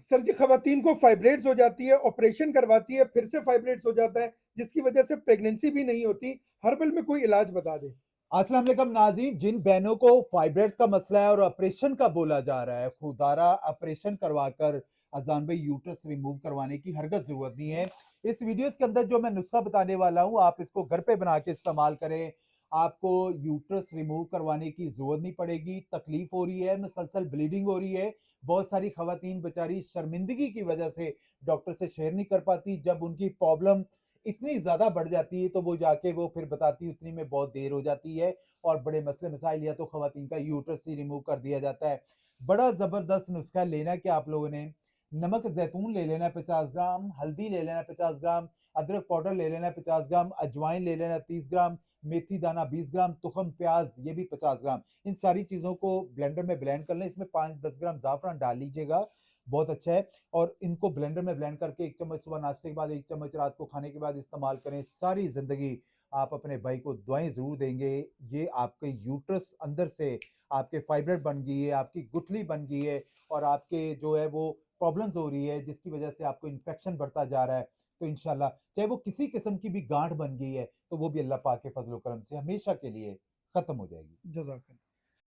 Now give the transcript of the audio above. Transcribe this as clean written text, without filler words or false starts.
Sir जी, खवातीन को fibrates हो जाती है, ऑपरेशन करवाती है, फिर से फाइब्रेट्स हो जाता है, जिसकी वजह से प्रेगनेंसी भी नहीं होती। हर्बल में कोई इलाज बता दें। अस्सलाम वालेकुम नाज़रीन, जिन बहनों को फाइब्रॉइड्स का मसला है और ऑपरेशन का बोला जा रहा है, खुदारा ऑपरेशन करवाकर अज़ान भाई यूट्रस रिमूव करवाने की हरगिज़ ज़रूरत नहीं है। इस वीडियोज़ के अंदर जो मैं नुस्खा बताने वाला हूँ, आप इसको घर पे बना के इस्तेमाल करें। आपको यूट्रस रिमूव करवाने की ज़रूरत नहीं पड़ेगी। तकलीफ़ हो रही है, मुसलसल ब्लीडिंग हो रही है, बहुत सारी ख़वातीन बेचारी शर्मिंदगी की वजह से डॉक्टर से शेयर नहीं कर पाती। जब उनकी प्रॉब्लम इतनी ज़्यादा बढ़ जाती है तो वो जाके वो फिर बताती है, उतनी में बहुत देर हो जाती है और बड़े मसले मसाइल या तो खवातीन का यूट्रस ही रिमूव कर दिया जाता है। बड़ा ज़बरदस्त नुस्खा लेना है कि आप लोगों ने नमक ज़ैतून ले लेना है 50 ग्राम, हल्दी ले लेना है 50 ग्राम, अदरक पाउडर ले लेना है 50 ग्राम, अजवाइन ले लेना है 30 ग्राम, मेथी दाना 20 ग्राम, तुखम प्याज ये भी 50 ग्राम। इन सारी चीज़ों को ब्लेंडर में ब्लेंड कर लें। इसमें 5-10 ग्राम ज़ाफ़रान डाल लीजिएगा, बहुत अच्छा है। और इनको ब्लेंडर में ब्लेंड करके 1 चम्मच सुबह नाश्ते के बाद, 1 चम्मच रात को खाने के बाद इस्तेमाल करें। सारी ज़िंदगी आप अपने भाई को दुआएँ ज़रूर देंगे। ये आपके यूट्रस अंदर से आपके फाइब्रॉइड बन गई है, आपकी गुठली बन गई है और आपके जो है वो प्रॉब्लम्स हो रही है जिसकी वजह से आपको इन्फेक्शन बढ़ता जा रहा है। तो इंशाल्लाह चाहे वो किसी किस्म की भी गाँठ बन गई है, तो वो भी अल्लाह पाक के फ़ज़ल-ओ-करम से हमेशा के लिए खत्म हो जाएगी। जज़ाकल्लाह।